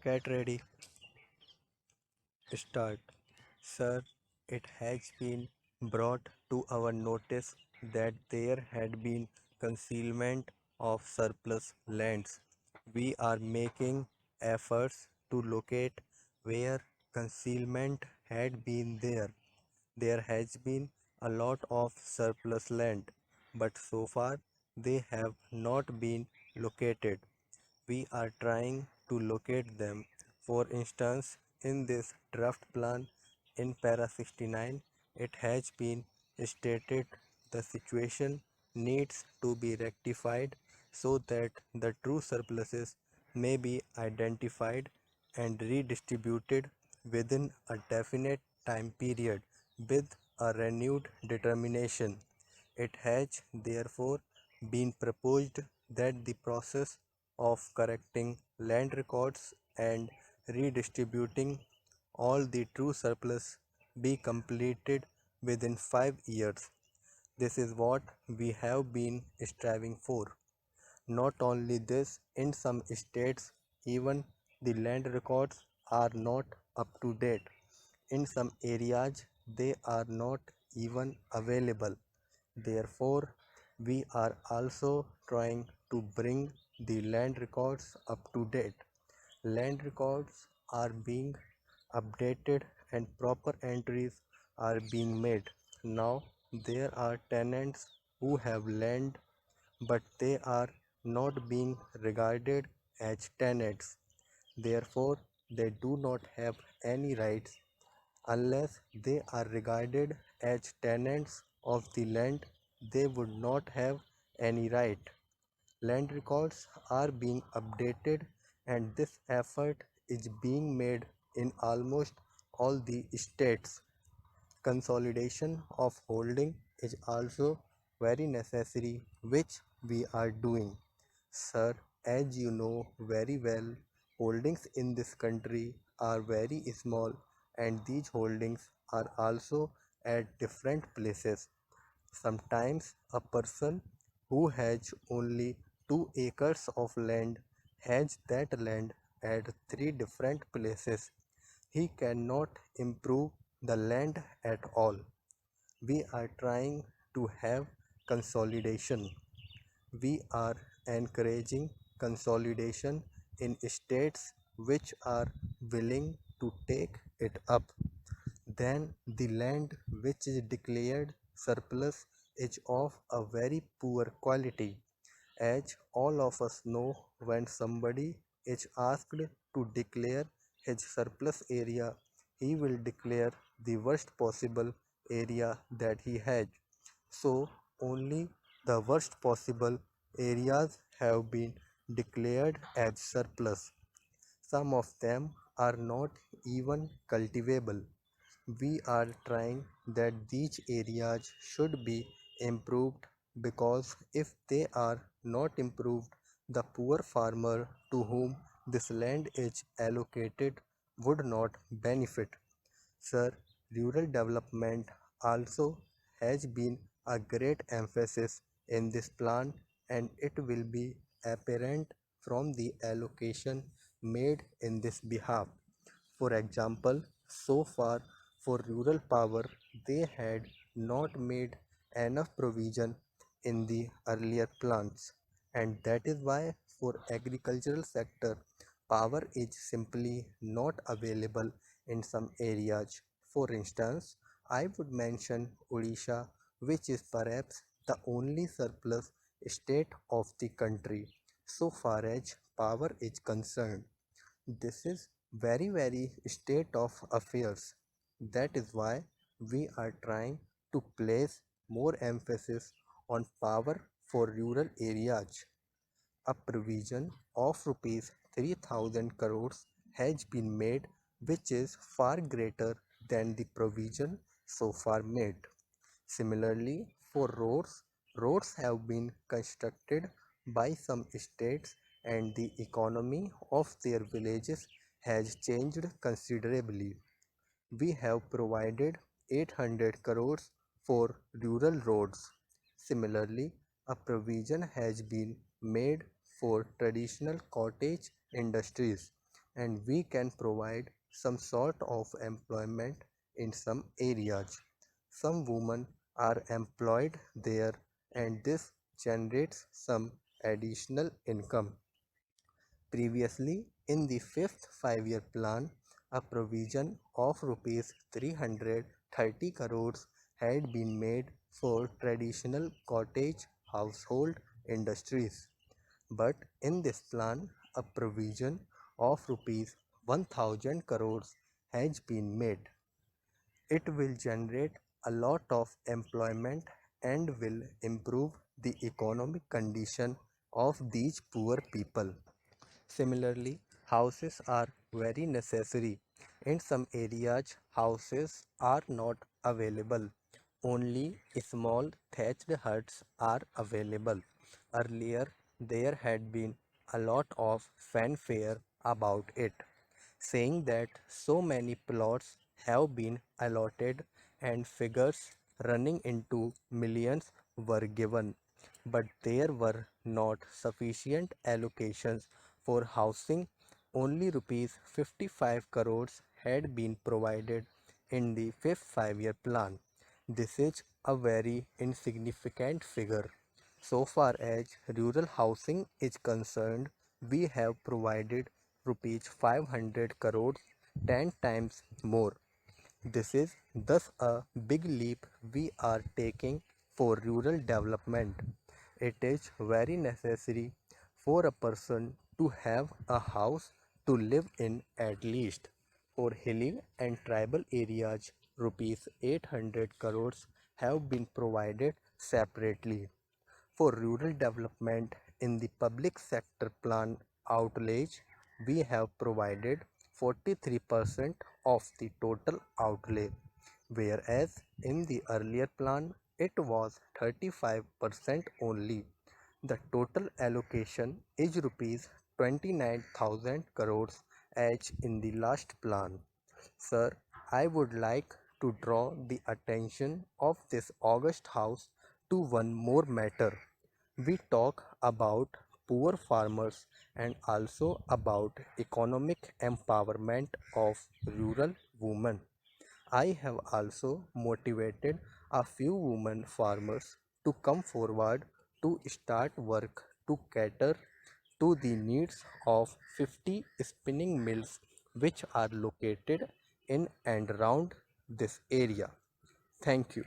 Get ready, start. Sir, it has been brought to our notice that there had been concealment of surplus lands. We are making efforts to locate where concealment had been there. There has been a lot of surplus land, but so far they have not been located. We are trying to locate them. For instance, in this draft plan in para 69, it has been stated the situation needs to be rectified so that the true surpluses may be identified and redistributed within a definite time period with a renewed determination. It has therefore been proposed that the process of correcting land records and redistributing all the true surplus be completed within 5 years. This is what we have been striving for. Not only this, in some states, even the land records are not up to date. In some areas, they are not even available. Therefore, we are also trying to bring the land records up to date. Land records are being updated and proper entries are being made. Now, there are tenants who have land but they are not being regarded as tenants. Therefore, they do not have any rights unless they are regarded as tenants of the land. They would not have any right. Land records are being updated, and this effort is being made in almost all the states. Consolidation of holding is also very necessary, which we are doing. Sir, as you know very well, holdings in this country are very small, and these holdings are also at different places. Sometimes a person who has only 2 acres of land has that land at 3 different places. He cannot improve the land at all. We are trying to have consolidation. We are encouraging consolidation in states which are willing to take it up. Then the land which is declared surplus is of a very poor quality. As all of us know, when somebody is asked to declare his surplus area, he will declare the worst possible area that he has. So, only the worst possible areas have been declared as surplus. Some of them are not even cultivable. We are trying that these areas should be improved because if they are not improved, the poor farmer to whom this land is allocated would not benefit. Sir, rural development also has been a great emphasis in this plan, and it will be apparent from the allocation made in this behalf. For example, so far for rural power, they had not made enough provision in the earlier plans, and that is why for agricultural sector, power is simply not available in some areas. For instance, I would mention Odisha, which is perhaps the only surplus state of the country so far as power is concerned. This is very state of affairs. That is why we are trying to place more emphasis on power for rural areas. A provision of rupees 3000 crores has been made, which is far greater than the provision so far made. Similarly, for roads, roads have been constructed by some states and the economy of their villages has changed considerably. We have provided 800 crores for rural roads. Similarly, a provision has been made for traditional cottage industries. and we can provide some sort of employment in some areas. Some women are employed there and this generates some additional income. Previously, in the fifth 5-year plan, a provision of Rs 330 crores had been made for traditional cottage household industries. But in this plan, a provision of Rs 1000 crores has been made. It will generate a lot of employment and will improve the economic condition of these poor people. Similarly, houses are very necessary. In some areas, houses are not available. Only small thatched huts are available. Earlier, there had been a lot of fanfare about it, saying that so many plots have been allotted and figures running into millions were given, but there were not sufficient allocations for housing. Only rupees 55 crores had been provided in the fifth 5-year plan. This is a very insignificant figure. So far as rural housing is concerned, we have provided rupees 500 crores, 10 times more. This is thus a big leap we are taking for rural development. It is very necessary for a person to have a house to live in at least. For hilly and tribal areas, rupees 800 crores have been provided separately. For rural development in the public sector plan outlays, we have provided 43% of the total outlay, whereas in the earlier plan it was 35% only. The total allocation is rupees 29,000 crores as in the last plan. Sir, I would like to draw the attention of this August House to one more matter. We talk about poor farmers and also about economic empowerment of rural women. I have also motivated a few women farmers to come forward to start work to cater to the needs of 50 spinning mills which are located in and around this area. Thank you.